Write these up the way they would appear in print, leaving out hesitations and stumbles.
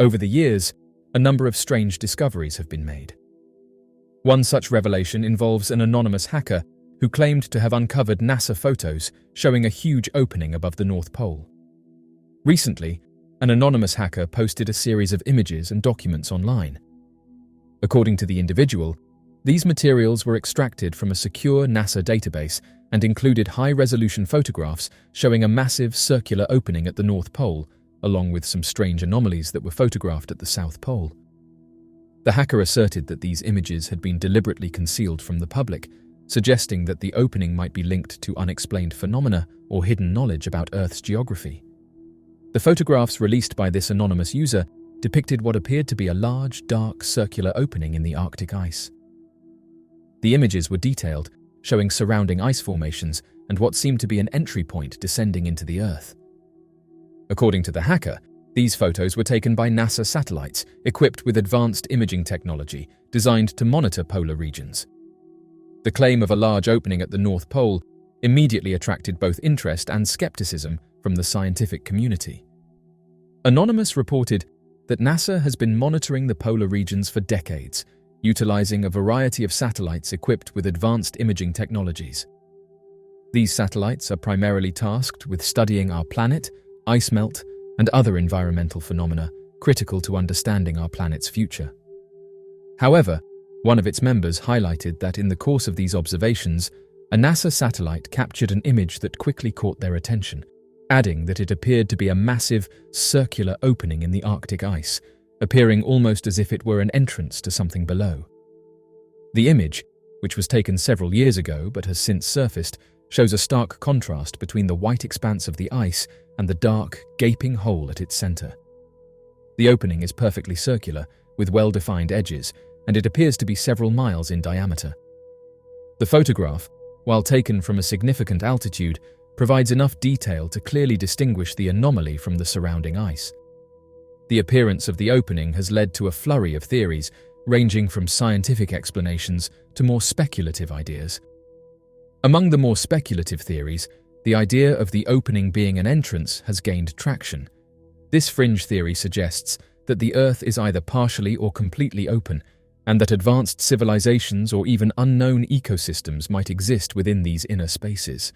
Over the years, a number of strange discoveries have been made. One such revelation involves an anonymous hacker who claimed to have uncovered NASA photos showing a huge opening above the North Pole. Recently, an anonymous hacker posted a series of images and documents online. According to the individual, these materials were extracted from a secure NASA database and included high-resolution photographs showing a massive circular opening at the North Pole, along with some strange anomalies that were photographed at the South Pole. The hacker asserted that these images had been deliberately concealed from the public, suggesting that the opening might be linked to unexplained phenomena or hidden knowledge about Earth's geography. The photographs released by this anonymous user depicted what appeared to be a large, dark, circular opening in the Arctic ice. The images were detailed, showing surrounding ice formations and what seemed to be an entry point descending into the Earth. According to the hacker, these photos were taken by NASA satellites equipped with advanced imaging technology designed to monitor polar regions. The claim of a large opening at the North Pole immediately attracted both interest and skepticism from the scientific community. Anonymous reported that NASA has been monitoring the polar regions for decades, utilizing a variety of satellites equipped with advanced imaging technologies. These satellites are primarily tasked with studying our planet, ice melt, and other environmental phenomena critical to understanding our planet's future. However, one of its members highlighted that in the course of these observations, a NASA satellite captured an image that quickly caught their attention, adding that it appeared to be a massive, circular opening in the Arctic ice, appearing almost as if it were an entrance to something below. The image, which was taken several years ago but has since surfaced, shows a stark contrast between the white expanse of the ice and the dark, gaping hole at its center. The opening is perfectly circular, with well-defined edges, and it appears to be several miles in diameter. The photograph, while taken from a significant altitude, provides enough detail to clearly distinguish the anomaly from the surrounding ice. The appearance of the opening has led to a flurry of theories, ranging from scientific explanations to more speculative ideas. Among the more speculative theories, the idea of the opening being an entrance has gained traction. This fringe theory suggests that the Earth is either partially or completely open, and that advanced civilizations or even unknown ecosystems might exist within these inner spaces.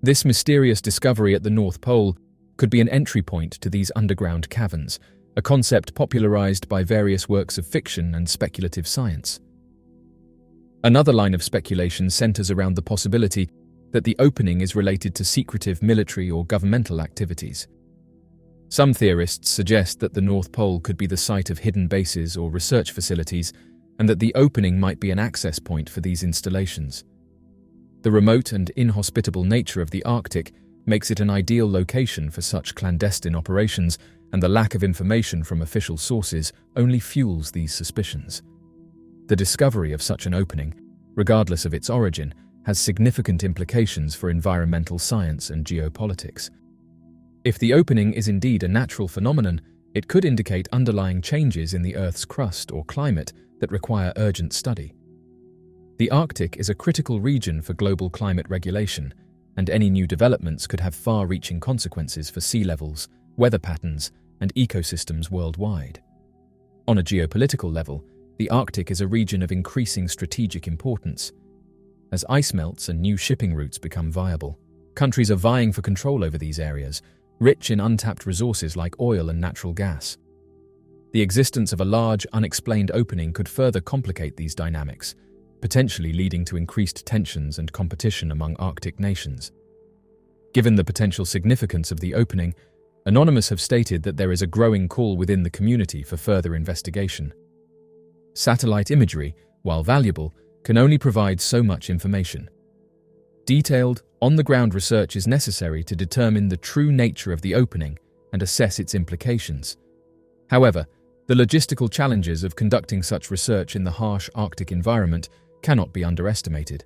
This mysterious discovery at the North Pole could be an entry point to these underground caverns, a concept popularized by various works of fiction and speculative science. Another line of speculation centers around the possibility that the opening is related to secretive military or governmental activities. Some theorists suggest that the North Pole could be the site of hidden bases or research facilities, and that the opening might be an access point for these installations. The remote and inhospitable nature of the Arctic makes it an ideal location for such clandestine operations, and the lack of information from official sources only fuels these suspicions. The discovery of such an opening, regardless of its origin, has significant implications for environmental science and geopolitics. If the opening is indeed a natural phenomenon, it could indicate underlying changes in the Earth's crust or climate that require urgent study. The Arctic is a critical region for global climate regulation, and any new developments could have far-reaching consequences for sea levels, weather patterns, and ecosystems worldwide. On a geopolitical level, the Arctic is a region of increasing strategic importance. As ice melts and new shipping routes become viable, countries are vying for control over these areas, rich in untapped resources like oil and natural gas. The existence of a large, unexplained opening could further complicate these dynamics, potentially leading to increased tensions and competition among Arctic nations. Given the potential significance of the opening, Anonymous have stated that there is a growing call within the community for further investigation. Satellite imagery, while valuable, can only provide so much information. Detailed, on-the-ground research is necessary to determine the true nature of the opening and assess its implications. However, the logistical challenges of conducting such research in the harsh Arctic environment cannot be underestimated.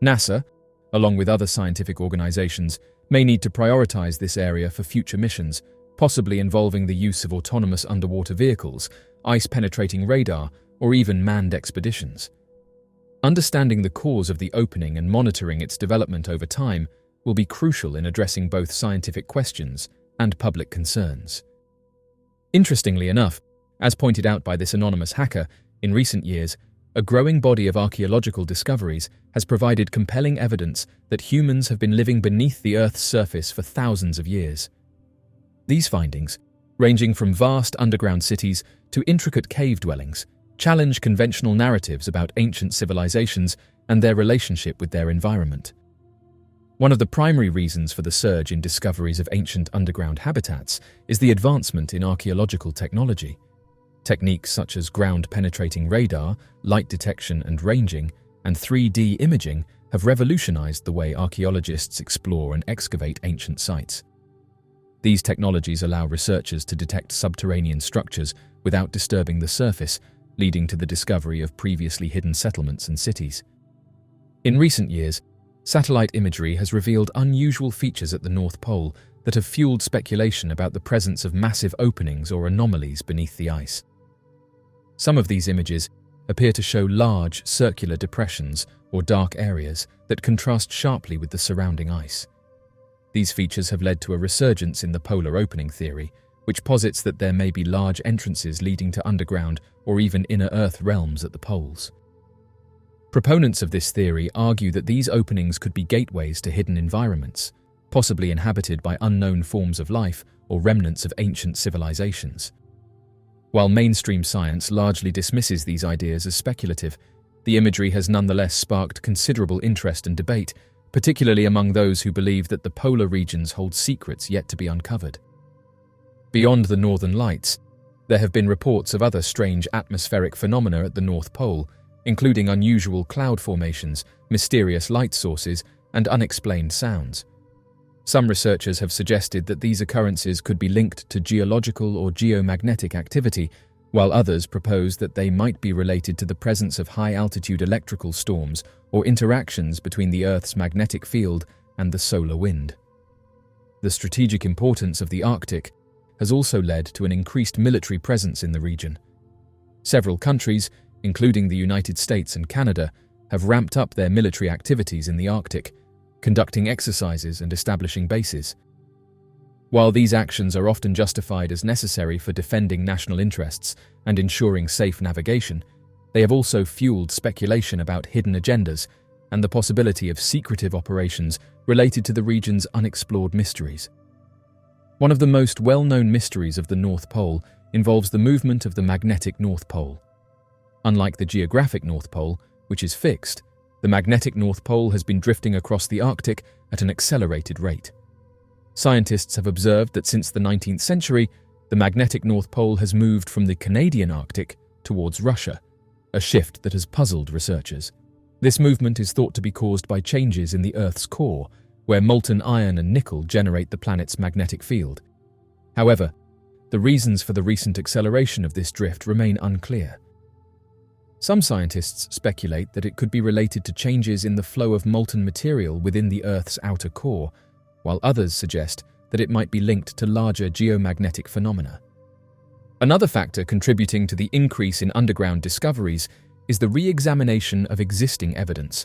NASA, along with other scientific organizations, may need to prioritize this area for future missions, possibly involving the use of autonomous underwater vehicles, ice-penetrating radar, or even manned expeditions. Understanding the cause of the opening and monitoring its development over time will be crucial in addressing both scientific questions and public concerns. Interestingly enough, as pointed out by this anonymous hacker, in recent years, a growing body of archaeological discoveries has provided compelling evidence that humans have been living beneath the Earth's surface for thousands of years. These findings, ranging from vast underground cities to intricate cave dwellings, challenge conventional narratives about ancient civilizations and their relationship with their environment. One of the primary reasons for the surge in discoveries of ancient underground habitats is the advancement in archaeological technology. Techniques such as ground-penetrating radar, light detection and ranging, and 3D imaging have revolutionized the way archaeologists explore and excavate ancient sites. These technologies allow researchers to detect subterranean structures without disturbing the surface, leading to the discovery of previously hidden settlements and cities. In recent years, satellite imagery has revealed unusual features at the North Pole that have fueled speculation about the presence of massive openings or anomalies beneath the ice. Some of these images appear to show large, circular depressions or dark areas that contrast sharply with the surrounding ice. These features have led to a resurgence in the polar opening theory, which posits that there may be large entrances leading to underground or even inner Earth realms at the poles. Proponents of this theory argue that these openings could be gateways to hidden environments, possibly inhabited by unknown forms of life or remnants of ancient civilizations. While mainstream science largely dismisses these ideas as speculative, the imagery has nonetheless sparked considerable interest and debate, particularly among those who believe that the polar regions hold secrets yet to be uncovered. Beyond the northern lights, there have been reports of other strange atmospheric phenomena at the North Pole, including unusual cloud formations, mysterious light sources, and unexplained sounds. Some researchers have suggested that these occurrences could be linked to geological or geomagnetic activity, while others propose that they might be related to the presence of high-altitude electrical storms or interactions between the Earth's magnetic field and the solar wind. The strategic importance of the Arctic has also led to an increased military presence in the region. Several countries, including the United States and Canada, have ramped up their military activities in the Arctic, conducting exercises and establishing bases. While these actions are often justified as necessary for defending national interests and ensuring safe navigation, they have also fueled speculation about hidden agendas and the possibility of secretive operations related to the region's unexplored mysteries. One of the most well-known mysteries of the North Pole involves the movement of the magnetic North Pole. Unlike the geographic North Pole, which is fixed, the magnetic North Pole has been drifting across the Arctic at an accelerated rate. Scientists have observed that since the 19th century, the magnetic North Pole has moved from the Canadian Arctic towards Russia, a shift that has puzzled researchers. This movement is thought to be caused by changes in the Earth's core, where molten iron and nickel generate the planet's magnetic field. However, the reasons for the recent acceleration of this drift remain unclear. Some scientists speculate that it could be related to changes in the flow of molten material within the Earth's outer core, while others suggest that it might be linked to larger geomagnetic phenomena. Another factor contributing to the increase in underground discoveries is the re-examination of existing evidence.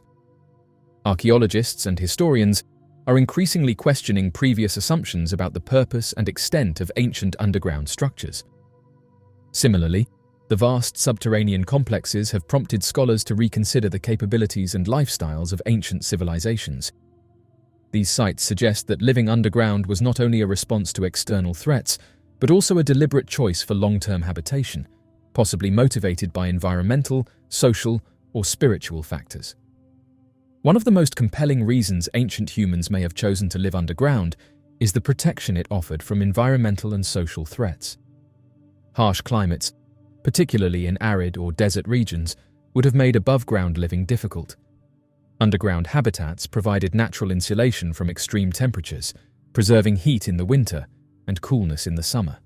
Archaeologists and historians are increasingly questioning previous assumptions about the purpose and extent of ancient underground structures. Similarly, the vast subterranean complexes have prompted scholars to reconsider the capabilities and lifestyles of ancient civilizations. These sites suggest that living underground was not only a response to external threats, but also a deliberate choice for long-term habitation, possibly motivated by environmental, social, or spiritual factors. One of the most compelling reasons ancient humans may have chosen to live underground is the protection it offered from environmental and social threats. Harsh climates, particularly in arid or desert regions, would have made above-ground living difficult. Underground habitats provided natural insulation from extreme temperatures, preserving heat in the winter and coolness in the summer.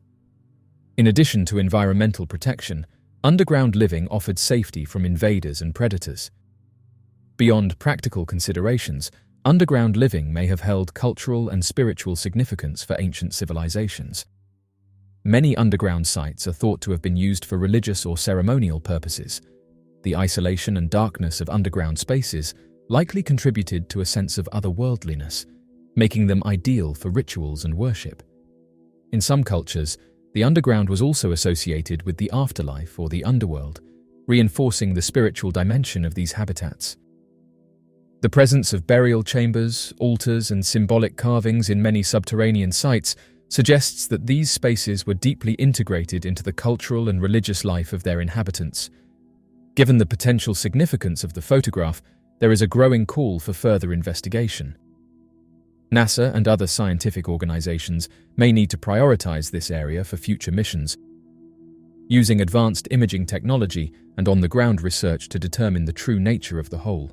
In addition to environmental protection, underground living offered safety from invaders and predators. Beyond practical considerations, underground living may have held cultural and spiritual significance for ancient civilizations. Many underground sites are thought to have been used for religious or ceremonial purposes. The isolation and darkness of underground spaces likely contributed to a sense of otherworldliness, making them ideal for rituals and worship. In some cultures, The underground was also associated with the afterlife or the underworld, reinforcing the spiritual dimension of these habitats. The presence of burial chambers, altars, and symbolic carvings in many subterranean sites suggests that these spaces were deeply integrated into the cultural and religious life of their inhabitants. Given the potential significance of the photograph, there is a growing call for further investigation. NASA and other scientific organizations may need to prioritize this area for future missions, using advanced imaging technology and on-the-ground research to determine the true nature of the hole.